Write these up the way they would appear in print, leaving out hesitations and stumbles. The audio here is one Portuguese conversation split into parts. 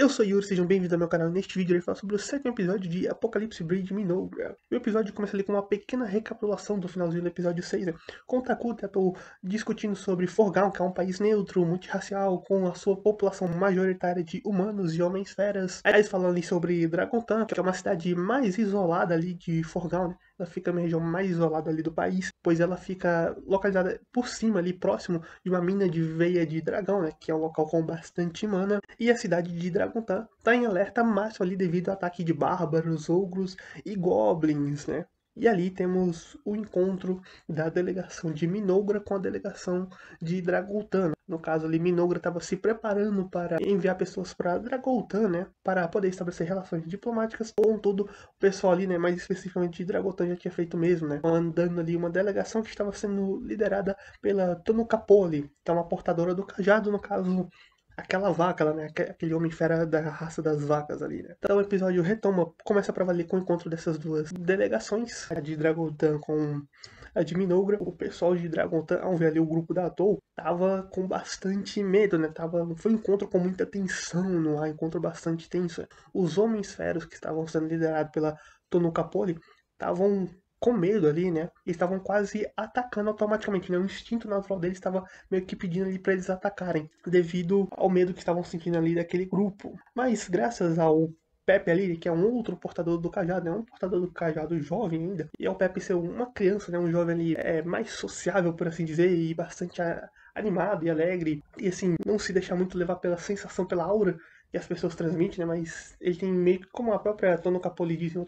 Eu sou Yuri, sejam bem-vindos ao meu canal. Neste vídeo eu irei falar sobre o 7º episódio de Apocalypse Bridge Minogra. O episódio começa ali com uma pequena recapitulação do finalzinho do episódio 6, né? Com o Takuto discutindo sobre Forgown, que é um país neutro, multirracial, com a sua população majoritária de humanos e homens-feras. Aí eles falam ali sobre Dragontan, que é uma cidade mais isolada ali de Forgown, né? Ela fica na região mais isolada ali do país, pois ela fica localizada por cima ali, próximo de uma mina de veia de dragão, né? Que é um local com bastante mana. E a cidade de Dragontan está em alerta máximo ali devido ao ataque de bárbaros, ogros e goblins, né? E ali temos o encontro da delegação de Minogra com a delegação de Dragoltan. No caso ali, Minogra estava se preparando para enviar pessoas para Dragoltan, né? Para poder estabelecer relações diplomáticas. Contudo, o pessoal ali, né? Mais especificamente de Dragoltan já tinha feito mesmo, né? Mandando ali uma delegação que estava sendo liderada pela Tonukapoli, que é uma portadora do cajado, no caso aquela vaca lá, né? Aquele homem fera da raça das vacas ali, né? Então o episódio retoma, começa pra valer com o encontro dessas duas delegações, a de Dragontan com a de Minogra. O pessoal de Dragontan, ao ver ali o grupo da Atou, tava com bastante medo, né? Foi um encontro com muita tensão no ar, encontro bastante tenso. Os homens feros que estavam sendo liderados pela Tonukapoli estavam com medo ali, né? Eles estavam quase atacando automaticamente, né? O instinto natural deles estava meio que pedindo ali para eles atacarem, devido ao medo que estavam sentindo ali daquele grupo. Mas graças ao Pepe ali, que é um outro portador do cajado, né? Um portador do cajado jovem ainda, e ao Pepe ser uma criança, né? Um jovem ali mais sociável, por assim dizer, e bastante animado e alegre, e assim, não se deixar muito levar pela sensação, pela aura que as pessoas transmitem, né? Mas ele tem meio que, como a própria Tono Capoli disse, o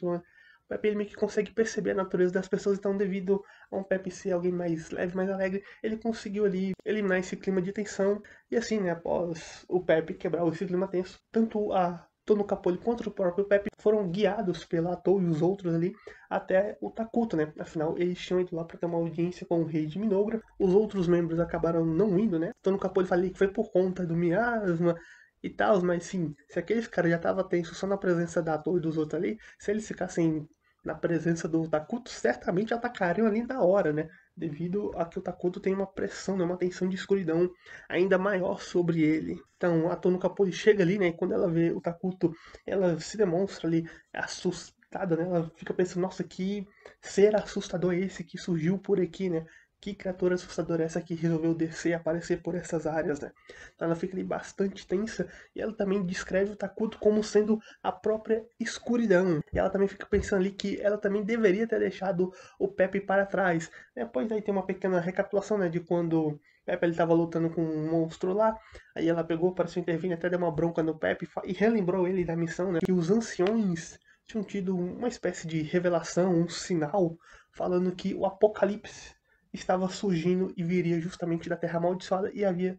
Pepe ele meio que consegue perceber a natureza das pessoas, então devido a um Pepe ser alguém mais leve, mais alegre, ele conseguiu ali eliminar esse clima de tensão. E assim, né, após o Pepe quebrar esse clima tenso, tanto a Tono Capoli quanto o próprio Pepe foram guiados pela Atou e os outros ali até o Takuto, né? Afinal, eles tinham ido lá para ter uma audiência com o rei de Minogra. Os outros membros acabaram não indo, né? Tono Capoli falei que foi por conta do miasma e tal, mas sim, se aqueles caras já estavam tensos só na presença da Atou e dos outros ali, se eles ficassem na presença do Takuto, certamente atacariam ali na hora, né? Devido a que o Takuto tem uma pressão, né? Uma tensão de escuridão ainda maior sobre ele. Então a Tono Capoli chega ali, né? E quando ela vê o Takuto, ela se demonstra ali assustada, né? Ela fica pensando, nossa, que ser assustador é esse que surgiu por aqui, né? Que criatura assustadora é essa que resolveu descer e aparecer por essas áreas, né? Então ela fica ali bastante tensa e ela também descreve o Takuto como sendo a própria escuridão. E ela também fica pensando ali que ela também deveria ter deixado o Pepe para trás. Depois aí tem uma pequena recapitulação, né, de quando Pepe estava lutando com um monstro lá, aí ela pegou para se intervir, até deu uma bronca no Pepe e relembrou ele da missão, né, que os anciões tinham tido uma espécie de revelação, um sinal, falando que o apocalipse estava surgindo e viria justamente da Terra Amaldiçoada e havia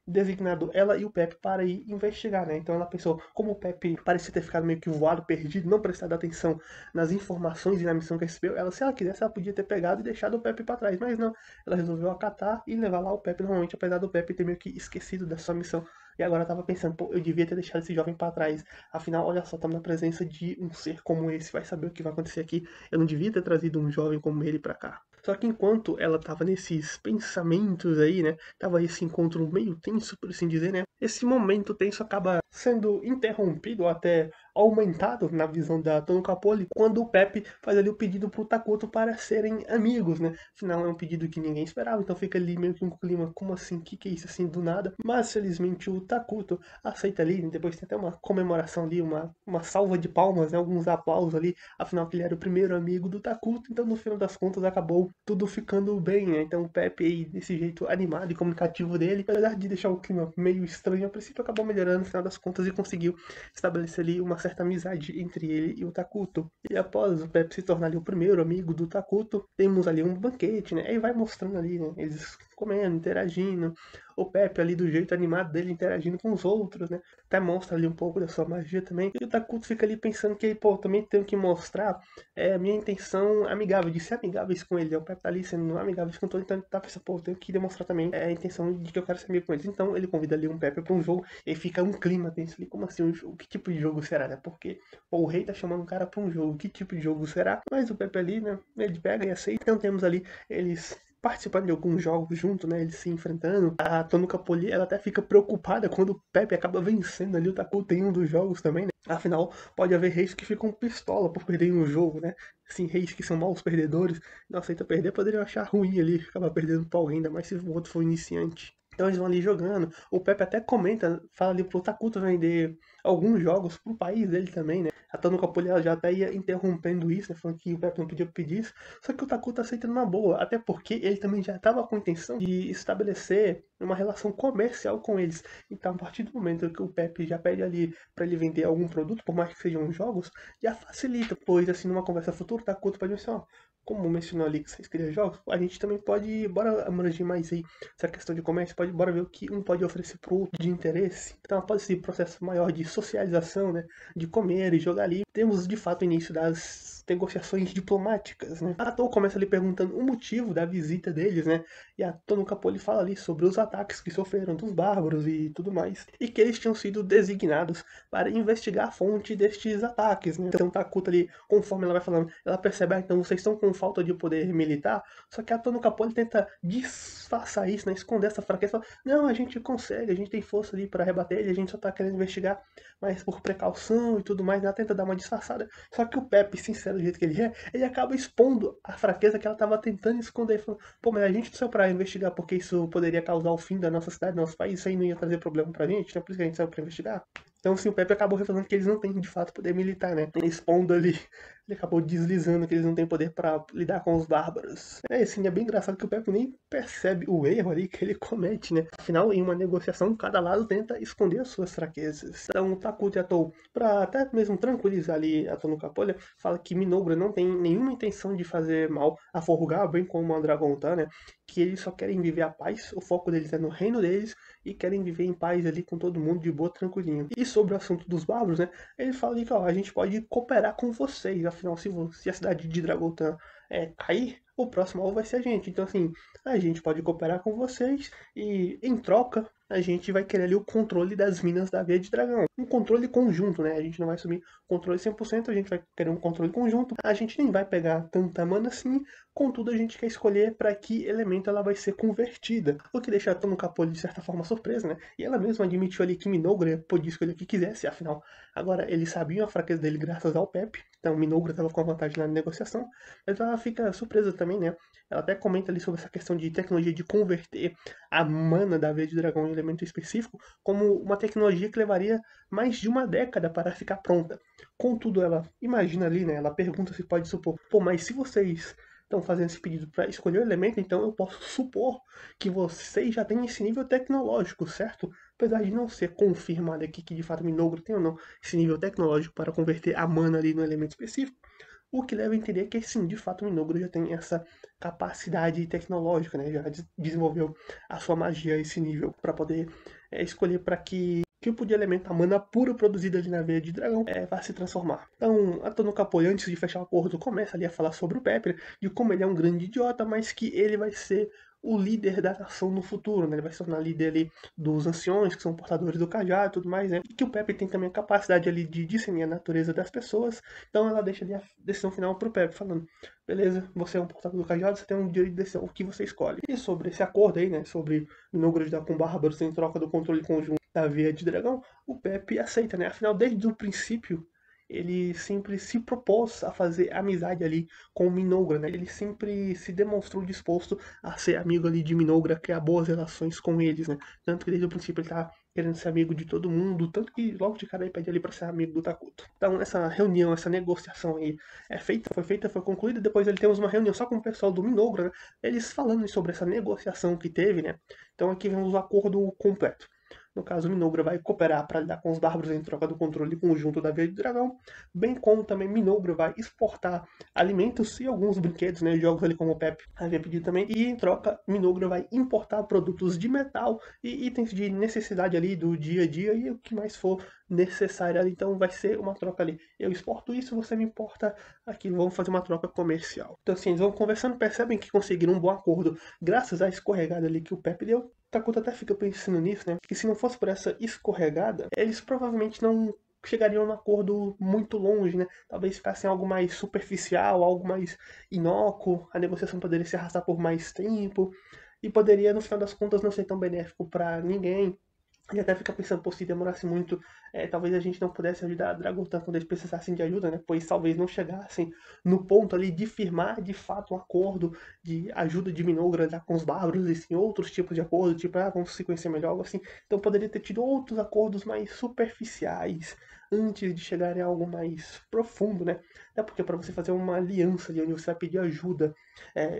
designado ela e o Pepe para ir investigar, né? Então ela pensou, como o Pepe parecia ter ficado meio que voado, perdido, não prestado atenção nas informações e na missão que recebeu, ela, se ela quisesse, ela podia ter pegado e deixado o Pepe para trás, mas não, ela resolveu acatar e levar lá o Pepe normalmente, apesar do Pepe ter meio que esquecido dessa missão. E agora eu tava pensando, pô, eu devia ter deixado esse jovem para trás. Afinal, olha só, estamos na presença de um ser como esse, vai saber o que vai acontecer aqui. Eu não devia ter trazido um jovem como ele para cá. Só que enquanto ela tava nesses pensamentos aí, né? Tava esse encontro meio tenso, por assim dizer, né? Esse momento tenso acaba sendo interrompido ou até aumentado na visão da Tono Capoli quando o Pepe faz ali o pedido pro Takuto para serem amigos, né? Afinal, é um pedido que ninguém esperava, então fica ali meio que um clima, como assim? Que é isso assim do nada? Mas felizmente o Takuto aceita ali, né? Depois tem até uma comemoração ali, uma salva de palmas, né? Alguns aplausos ali, afinal que ele era o primeiro amigo do Takuto, então no final das contas acabou tudo ficando bem, né? Então o Pepe aí, desse jeito animado e comunicativo dele, apesar de deixar o clima meio estranho, a princípio acabou melhorando no final das contas e conseguiu estabelecer ali uma certa amizade entre ele e o Takuto. E após o Pepe se tornar ali o primeiro amigo do Takuto, temos ali um banquete, né? Aí vai mostrando ali, né? Eles comendo, interagindo, o Pepe ali do jeito animado dele interagindo com os outros, né? Até mostra ali um pouco da sua magia também. E o Takuto fica ali pensando que, pô, também tenho que mostrar a minha intenção amigável, de ser amigáveis com ele. O Pepe tá ali sendo amigável com todo, então ele tá pensando, pô, eu tenho que demonstrar também a intenção de que eu quero ser amigo com eles. Então ele convida ali um Pepe pra um jogo e aí fica um clima tenso ali. Como assim um jogo? Que tipo de jogo será, né? Porque pô, o rei tá chamando um cara pra um jogo, que tipo de jogo será? Mas o Pepe ali, né? Ele pega e aceita. Então temos ali eles participando de alguns jogos junto, né? Eles se enfrentando. A Tonuka Poli, ela até fica preocupada quando o Pepe acaba vencendo ali o Takuta em um dos jogos também, né? Afinal, pode haver reis que ficam pistola por perderem um jogo, né? Assim, reis que são maus perdedores, não aceita perder, poderiam achar ruim ali, acabar perdendo pra alguém, ainda mais se o outro for iniciante. Então eles vão ali jogando. O Pepe até comenta, fala ali pro Takuta vender alguns jogos pro país dele também, né? A Tanuka Poli ela já até ia interrompendo isso, né? Falando que o Pepe não podia pedir isso. Só que o Takuta aceita numa boa, até porque ele também já estava com a intenção de estabelecer uma relação comercial com eles. Então, a partir do momento que o Pepe já pede ali para ele vender algum produto, por mais que sejam jogos, já facilita, pois assim, numa conversa futura, o Takuta pode dizer, ó, como mencionou ali que vocês queriam jogos, a gente também pode, bora abranger mais aí essa questão de comércio, bora ver o que um pode oferecer pro outro de interesse. Então pode ser processo maior de socialização, né, de comer e jogar ali. Temos de fato o início das negociações diplomáticas, né. A Tou começa ali perguntando o motivo da visita deles, né, e a Tonuka Poli fala ali sobre os ataques que sofreram dos bárbaros e tudo mais, e que eles tinham sido designados para investigar a fonte destes ataques, né. Então Takuta ali, conforme ela vai falando, ela percebe, então vocês estão com falta de poder militar, só que a Tonuka Poli tenta disfarçar isso, né, esconder essa fraqueza, fala, não, a gente consegue, a gente tem força ali para rebater ele, a gente só tá querendo investigar, mas por precaução e tudo mais, ela tenta dar uma disfarçada. Só que o Pepe, sincero do jeito que ele acaba expondo a fraqueza que ela tava tentando esconder, falando, pô, mas a gente não saiu pra investigar porque isso poderia causar o fim da nossa cidade, do nosso país, isso aí não ia trazer problema pra gente, então por isso que a gente saiu pra investigar. Então, assim, o Pepe acabou revelando que eles não têm, de fato, poder militar, né? Expondo ali, ele acabou deslizando que eles não têm poder para lidar com os bárbaros. É, assim, é bem engraçado que o Pepe nem percebe o erro ali que ele comete, né? Afinal, em uma negociação, cada lado tenta esconder as suas fraquezas. Então, o Takuta e a Tou, pra até mesmo tranquilizar ali a Tonuka Poli, fala que Minoura não tem nenhuma intenção de fazer mal a Forrugal, bem como a Dragontan, né? Que eles só querem viver a paz, o foco deles é no reino deles, e querem viver em paz ali com todo mundo de boa, tranquilinho. E sobre o assunto dos bárbaros, né? Ele fala ali que ó, a gente pode cooperar com vocês, afinal, se a cidade de Dragotan cair, o próximo alvo vai ser a gente. Então, assim, a gente pode cooperar com vocês e, em troca, a gente vai querer ali o controle das minas da Veia de Dragão. Um controle conjunto, né? A gente não vai assumir controle 100%, a gente vai querer um controle conjunto. A gente nem vai pegar tanta mana assim, contudo a gente quer escolher para que elemento ela vai ser convertida. O que deixa a Tonuka Poli de certa forma surpresa, né? E ela mesma admitiu ali que Minogra podia escolher o que quisesse, afinal, agora eles sabiam a fraqueza dele graças ao Pepe, então Minogra estava com a vantagem na negociação, mas ela fica surpresa também, né? Ela até comenta ali sobre essa questão de tecnologia de converter a mana da Veia de Dragão em elemento específico como uma tecnologia que levaria mais de uma década para ficar pronta. Contudo, ela imagina ali, né? Ela pergunta se pode supor, pô, mas se vocês estão fazendo esse pedido para escolher o elemento, então eu posso supor que vocês já têm esse nível tecnológico, certo? Apesar de não ser confirmado aqui que de fato Minogra tem ou não esse nível tecnológico para converter a mana ali no elemento específico, o que leva a entender que sim, de fato o Minogra já tem essa capacidade tecnológica, né? Já desenvolveu a sua magia a esse nível para poder escolher para que tipo de elemento, a mana pura produzida ali na veia de dragão, vai se transformar. Então, a Tonuka Poli, antes de fechar o acordo, começa ali a falar sobre o Pepe, de como ele é um grande idiota, mas que ele vai ser o líder da nação no futuro, né? Ele vai se tornar líder ali dos anciões, que são portadores do cajado e tudo mais, né? E que o Pepe tem também a capacidade ali de discernir a natureza das pessoas, então ela deixa ali a decisão final pro Pepe, falando, beleza, você é um portador do cajado, você tem um direito de decisão, o que você escolhe. E sobre esse acordo aí, né, sobre Minogra lidar com bárbaros em troca do controle conjunto da Veia de Dragão, o Pepe aceita, né? Afinal, desde o princípio, ele sempre se propôs a fazer amizade ali com o Minogra, né? Ele sempre se demonstrou disposto a ser amigo ali de Minogra, criar boas relações com eles, né? Tanto que desde o princípio ele tá querendo ser amigo de todo mundo, tanto que logo de cara ele pede ali para ser amigo do Takuto. Então essa reunião, essa negociação aí foi concluída, depois ele temos uma reunião só com o pessoal do Minogra, né? Eles falando sobre essa negociação que teve, né? Então aqui vemos o acordo completo. No caso, Minogra vai cooperar para lidar com os bárbaros em troca do controle conjunto da Veia de Dragão, bem como também Minogra vai exportar alimentos e alguns brinquedos, né, jogos ali como o Pepe havia pedido também, e em troca Minogra vai importar produtos de metal e itens de necessidade ali do dia a dia e o que mais for necessário ali, então vai ser uma troca ali. Eu exporto isso, você me importa aquilo, vamos fazer uma troca comercial. Então assim, eles vão conversando, percebem que conseguiram um bom acordo graças à escorregada ali que o Pepe deu. Takuta até fica pensando nisso, né? Que se não fosse por essa escorregada, eles provavelmente não chegariam num acordo muito longe, né? Talvez ficasse algo mais superficial, algo mais inócuo, a negociação poderia se arrastar por mais tempo, e poderia, no final das contas, não ser tão benéfico para ninguém. E até fica pensando, pô, se demorasse muito, talvez a gente não pudesse ajudar a Dragotan quando eles precisassem de ajuda, né? Pois talvez não chegassem no ponto ali de firmar de fato um acordo de ajuda de Minogra com os bárbaros e sim outros tipos de acordo, tipo, vamos se conhecer melhor, algo assim. Então poderia ter tido outros acordos mais superficiais antes de chegar em algo mais profundo, né? Até porque para você fazer uma aliança ali onde você vai pedir ajuda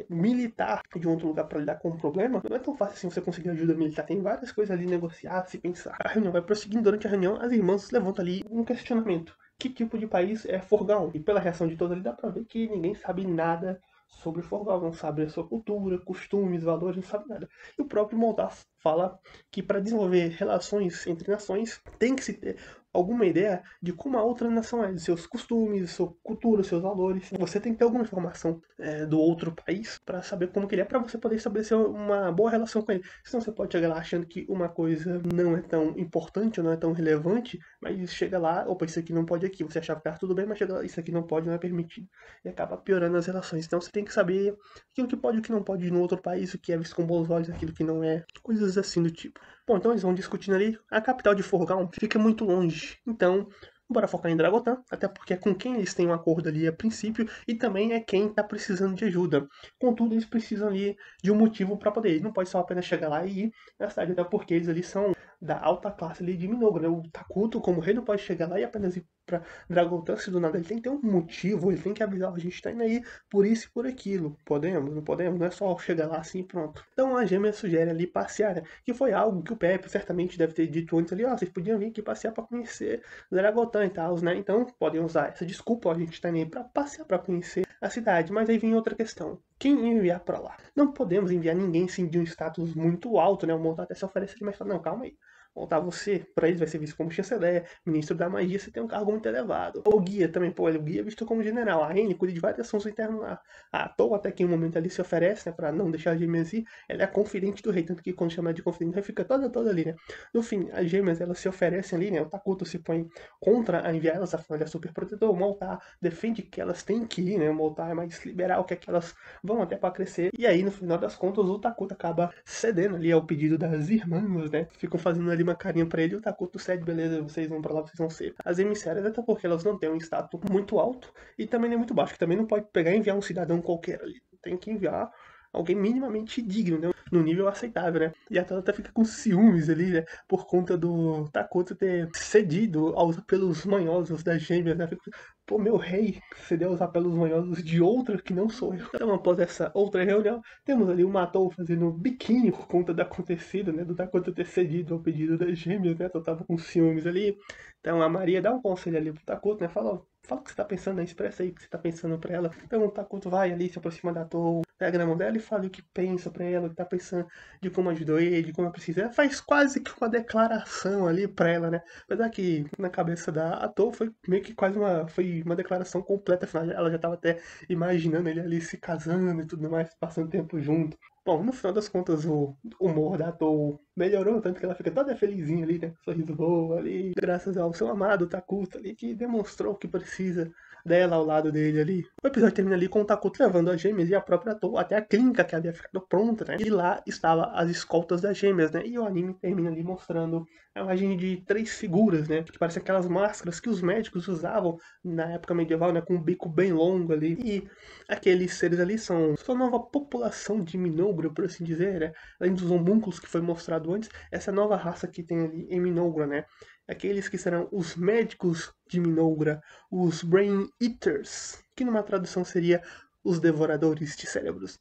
militar de um outro lugar para lidar com um problema, não é tão fácil assim você conseguir ajuda militar. Tem várias coisas ali negociar, se pensar. A reunião vai prosseguindo. Durante a reunião, as irmãs levantam ali um questionamento. Que tipo de país é Forgal? E pela reação de todos ali, dá pra ver que ninguém sabe nada sobre Forgal. Não sabe a sua cultura, costumes, valores, não sabe nada. E o próprio Moldaf fala que para desenvolver relações entre nações, tem que se ter alguma ideia de como a outra nação é, de seus costumes, sua cultura, seus valores. Você tem que ter alguma informação do outro país para saber como que ele é, para você poder estabelecer uma boa relação com ele. Senão você pode chegar lá achando que uma coisa não é tão importante ou não é tão relevante, mas chega lá, opa, isso aqui não pode aqui. Você achava que tá tudo bem, mas chega lá, isso aqui não pode, não é permitido. E acaba piorando as relações. Então você tem que saber aquilo que pode e o que não pode no outro país, o que é visto com bons olhos, aquilo que não é. Coisas assim do tipo. Bom, então eles vão discutindo ali. A capital de Forgal fica muito longe. Então, bora focar em Dragotan, até porque é com quem eles têm um acordo ali a princípio e também é quem está precisando de ajuda. Contudo, eles precisam ali de um motivo para poder ir. Não pode só apenas chegar lá e ir na cidade, até porque eles ali são da alta classe ali de Minogra, né? O Takuto, como rei, não pode chegar lá e apenas ir para Dragotan se do nada. Ele tem que ter um motivo, ele tem que avisar, a gente tá indo aí por isso e por aquilo. Podemos? Não podemos? Não é só chegar lá assim e pronto. Então a gêmea sugere ali passear, né? Que foi algo que o Pepe certamente deve ter dito antes ali, ó, vocês podiam vir aqui passear para conhecer Dragotan e tal, né? Então podem usar essa desculpa, ó, a gente tá indo aí pra passear, para conhecer a cidade. Mas aí vem outra questão. Quem enviar para lá? Não podemos enviar ninguém sim de um status muito alto, né? O Monta até se oferece ali, mas fala, não, calma aí. Montar você, para eles vai ser visto como chanceler, ministro da magia, você tem um cargo muito elevado. O guia também, pô, o guia é visto como general. A Anne cuida de vários assuntos internos lá. A Toa até que em um momento ali se oferece, né, para não deixar a gêmeas ir. Ela é a confidente do rei, tanto que quando chama de confidente, ela fica toda ali, né. No fim, as gêmeas, elas se oferecem ali, né, o Takuto se põe contra a enviar elas, afinal ele é super protetor. O Moltar defende que elas têm que ir, né, o Moltar é mais liberal, quer que elas vão até para crescer. E aí, no final das contas, o Takuto acaba cedendo ali ao pedido das irmãs, né, ficam fazendo ali uma carinha pra ele, e o Takuto cede, beleza, vocês vão pra lá, vocês vão ser as emissárias, até porque elas não têm um status muito alto e também nem muito baixo, que também não pode pegar e enviar um cidadão qualquer ali, tem que enviar alguém minimamente digno, né? No nível aceitável, né? E a Tata até fica com ciúmes ali, né? Por conta do Takuto ter cedido aos apelos manhosos das gêmeas, né? Fica, pô, meu rei cedeu aos apelos manhosos de outra que não sou eu. Então, após essa outra reunião, temos ali o Matou fazendo biquíni por conta do acontecido, né? Do Takuto ter cedido ao pedido das gêmeas, né? Então tava com ciúmes ali. Então a Maria dá um conselho ali pro Takuto, né? Fala o que você tá pensando, né? Expressa aí o que você tá pensando pra ela. Então o Takuto vai ali, se aproxima da Tou, pega na mão dela e fala o que pensa pra ela, o que tá pensando, de como ajudou ele, de como ela precisa. Ela faz quase que uma declaração ali pra ela, né? Apesar que na cabeça da Tou foi meio que quase foi uma declaração completa, afinal ela já tava até imaginando ele ali se casando e tudo mais, passando tempo junto. Bom, no final das contas, o humor da Tou melhorou, tanto que ela fica toda felizinha ali, né? Sorriso boa ali, graças ao seu amado Takuto ali, que demonstrou que precisa dela ao lado dele ali. O episódio termina ali com o Takuto levando as gêmeas e a própria Tou até a clínica que havia ficado pronta, né? E lá estava as escoltas das gêmeas, né? E o anime termina ali mostrando a imagem de três figuras, né? Que parecem aquelas máscaras que os médicos usavam na época medieval, né? Com um bico bem longo ali. E aqueles seres ali são sua nova população de Minogra, por assim dizer, né? Além dos homúnculos que foi mostrado antes, essa nova raça que tem ali em Minogra, né? Aqueles que serão os médicos de Minogra, os Brain Eaters, que numa tradução seria os devoradores de cérebros.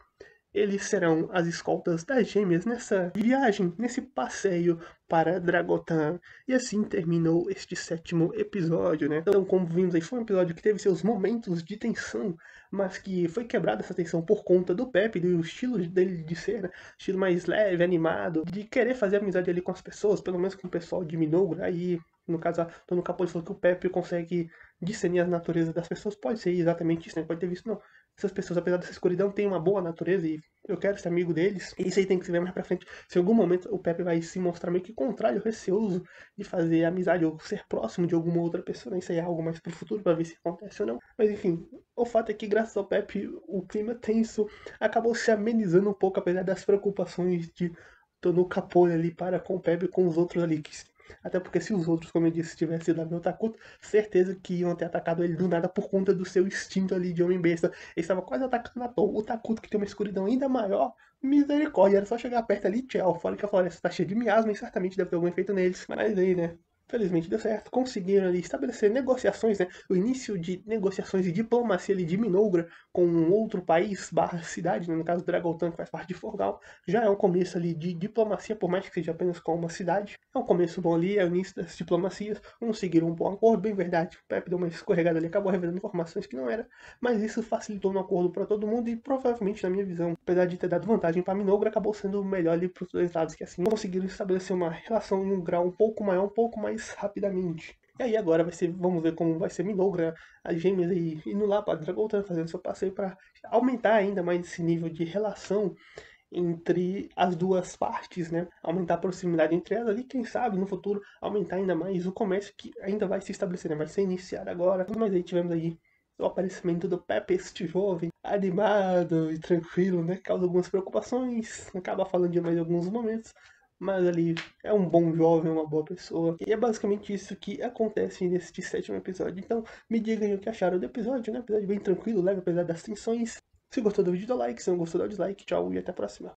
Eles serão as escoltas das gêmeas nessa viagem, nesse passeio para Dragotan. E assim terminou este sétimo episódio, né? Então, como vimos aí, foi um episódio que teve seus momentos de tensão, mas que foi quebrada essa tensão por conta do Pepe, do estilo dele de ser, né? Estilo mais leve, animado, de querer fazer amizade ali com as pessoas, pelo menos com o pessoal de Minogra. Aí, no caso, a Tono Capô falou que o Pepe consegue discernir a natureza das pessoas. Pode ser exatamente isso, né? Pode ter visto, não. Essas pessoas, apesar dessa escuridão, têm uma boa natureza e eu quero ser amigo deles. E isso aí tem que se ver mais pra frente. Se em algum momento o Pepe vai se mostrar meio que contrário, receoso de fazer amizade ou ser próximo de alguma outra pessoa, né? Isso aí é algo mais pro futuro pra ver se acontece ou não. Mas enfim, o fato é que graças ao Pepe, o clima tenso acabou se amenizando um pouco, apesar das preocupações de Tonu Capone ali para com o Pepe e com os outros ali. Até porque se os outros, como eu disse, tivessem sido o Takuto, certeza que iam ter atacado ele do nada por conta do seu instinto ali de homem besta. Ele estava quase atacando a toa. O Takuto, que tem uma escuridão ainda maior, misericórdia, era só chegar perto ali, tchau. Fora que a floresta tá cheia de miasma e certamente deve ter algum efeito neles. Mas aí, né? Felizmente deu certo. Conseguiram ali estabelecer negociações, né? O início de negociações e diplomacia ali de Minoura com um outro país, barra cidade, né? No caso Dragoltan, que faz parte de Forgal. Já é um começo ali de diplomacia, por mais que seja apenas com uma cidade. É um começo bom ali, é o início das diplomacias. Conseguiram um bom acordo, bem verdade. O Pepe deu uma escorregada ali, acabou revelando informações que não era. Mas isso facilitou um acordo para todo mundo e provavelmente, na minha visão, apesar de ter dado vantagem para Minogra, acabou sendo melhor ali para os dois lados, que assim conseguiram estabelecer uma relação em um grau um pouco maior, um pouco mais rapidamente. E aí agora vai ser, vamos ver como vai ser Minogra, as gêmeas aí indo lá para Dragoltan, fazendo seu passeio para aumentar ainda mais esse nível de relação entre as duas partes, né? Aumentar a proximidade entre elas ali, quem sabe no futuro aumentar ainda mais o comércio que ainda vai se estabelecer, né? Vai ser iniciado agora. Mas aí tivemos aí o aparecimento do Pepe, este jovem, animado e tranquilo, né? Causa algumas preocupações, acaba falando demais em alguns momentos, mas ali é um bom jovem, uma boa pessoa. E é basicamente isso que acontece neste sétimo episódio. Então, me digam o que acharam do episódio, né? Episódio bem tranquilo, leve, apesar das tensões. Se gostou do vídeo, dá like. Se não gostou, dá dislike. Tchau e até a próxima.